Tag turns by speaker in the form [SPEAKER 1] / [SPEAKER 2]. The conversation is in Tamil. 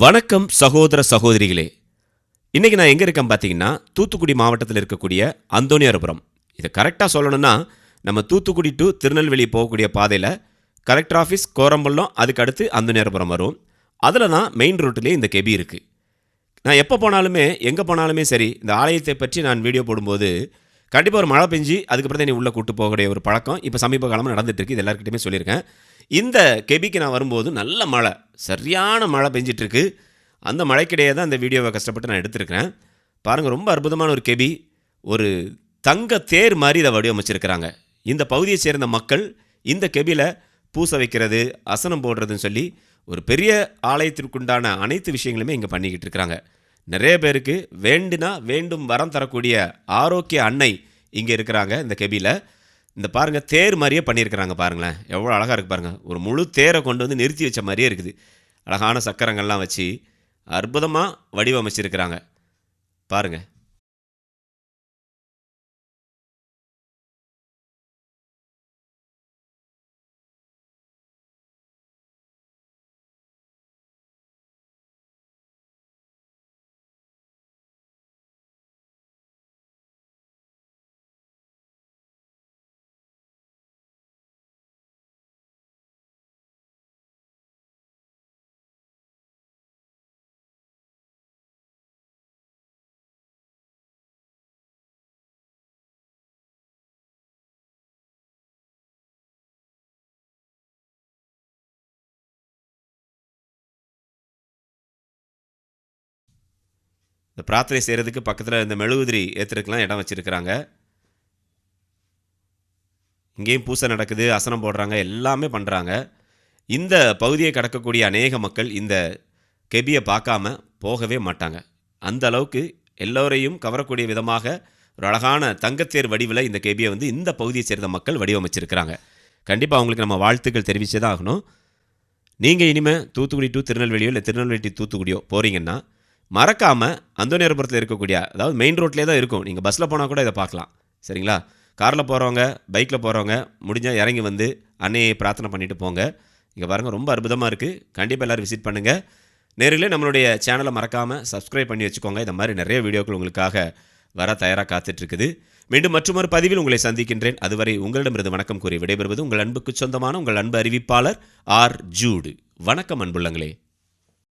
[SPEAKER 1] வணக்கம் சகோதர சகோதரிகளே. இன்றைக்கி நான் எங்கே இருக்கேன் பார்த்தீங்கன்னா, தூத்துக்குடி மாவட்டத்தில் இருக்கக்கூடிய அந்தோணியார்புரம். இதை கரெக்டாக சொல்லணும்னா, நம்ம தூத்துக்குடி டு திருநெல்வேலி போகக்கூடிய பாதையில் கலெக்டர் ஆஃபீஸ் கோரம்பள்ளம், அதுக்கு அடுத்து அந்தோணியார்புரம் வரும். அதில் தான் மெயின் ரோட்டிலே இந்த கெபி இருக்குது. நான் எப்போ போனாலுமே எங்கே போனாலுமே சரி, இந்த ஆலயத்தை பற்றி நான் வீடியோ போடும்போது கண்டிப்பாக ஒரு மழை பெஞ்சு அதுக்கப்புறம் தான் நீ உள்ளே கூட்டு போகக்கூடிய ஒரு பழக்கம் இப்போ சமீப காலமாக நடந்துகிட்ருக்கு. இது எல்லாருக்கிட்டையுமே சொல்லியிருக்கேன். இந்த கெபிக்கு நான் வரும்போது நல்ல மழை, சரியான மழை பெஞ்சிட்ருக்கு. அந்த மழைக்கிடையே தான் இந்த வீடியோவை கஷ்டப்பட்டு நான் எடுத்திருக்கிறேன். பாருங்கள், ரொம்ப அற்புதமான ஒரு கெபி. ஒரு தங்க தேர் மாதிரி இதை வடிவமைச்சிருக்கிறாங்க. இந்த பகுதியை சேர்ந்த மக்கள் இந்த கெபியில் பூசை வைக்கிறது, அசனம் போடுறதுன்னு சொல்லி ஒரு பெரிய ஆலயத்திற்குண்டான அனைத்து விஷயங்களுமே இங்கே பண்ணிக்கிட்டு இருக்கிறாங்க. நிறைய பேருக்கு வேண்டுனா வேண்டும் வரம் தரக்கூடிய ஆரோக்கிய அன்னை இங்கே இருக்கிறாங்க இந்த கெபியில். இந்த பாருங்கள், தேர் மாதிரியே பண்ணியிருக்கிறாங்க. பாருங்களேன், எவ்வளோ அழகாக இருக்குது பாருங்கள். ஒரு முழு தேரை கொண்டு வந்து நிறுத்தி வச்ச மாதிரியே இருக்குது. அழகான சக்கரங்கள்லாம் வச்சு அற்புதமாக வடிவமைச்சிருக்கிறாங்க பாருங்கள். இந்த பிரார்த்தனை செய்கிறதுக்கு பக்கத்தில் இந்த மெழுகுதிரி ஏற்றுறதுக்கெலாம் இடம் வச்சுருக்கிறாங்க. இங்கேயும் பூசை நடக்குது, அசனம் போடுறாங்க, எல்லாமே பண்ணுறாங்க. இந்த பகுதியை கடக்கக்கூடிய அநேக மக்கள் இந்த கெபியை பார்க்காம போகவே மாட்டாங்க. அந்த அளவுக்கு எல்லோரையும் கவரக்கூடிய விதமாக ஒரு அழகான தங்கத்தேர் வடிவில் இந்த கெபியை வந்து இந்த பகுதியை சேர்ந்த மக்கள் வடிவமைச்சிருக்கிறாங்க. கண்டிப்பாக அவங்களுக்கு நம்ம வாழ்த்துக்கள் தெரிவித்தே தான் ஆகணும். நீங்கள் இனிமேல் தூத்துக்குடி டு திருநெல்வேலியோ இல்லை திருநெல்வேலி டு தூத்துக்குடியோ போகிறீங்கன்னா மறக்காமல் அந்தோணியார்புரத்தில் இருக்கக்கூடிய, அதாவது மெயின் ரோட்லேயே தான் இருக்கும், நீங்கள் பஸ்ஸில் போனால் கூட இதை பார்க்கலாம். சரிங்களா? காரில் போகிறவங்க, பைக்கில் போகிறவங்க முடிஞ்சால் இறங்கி வந்து அன்னையை பிரார்த்தனை பண்ணிவிட்டு போங்க. இங்கே பாருங்கள், ரொம்ப அற்புதமாக இருக்குது. கண்டிப்பாக எல்லோரும் விசிட் பண்ணுங்கள். நேரிலே நம்மளுடைய சேனலை மறக்காமல் சப்ஸ்கிரைப் பண்ணி வச்சுக்கோங்க. இந்த மாதிரி நிறைய வீடியோக்கள் உங்களுக்காக வர தயாராக காத்துட்ருக்குது. மீண்டும் மற்றொரு பதிவில் உங்களை சந்திக்கின்றேன். அதுவரை உங்களிடமிருந்து வணக்கம் கூறி விடைபெறுவது உங்கள் அன்புக்கு சொந்தமான உங்கள் அன்பு அறிவிப்பாளர் ஆர். ஜூடு. வணக்கம் அன்புள்ளங்களே.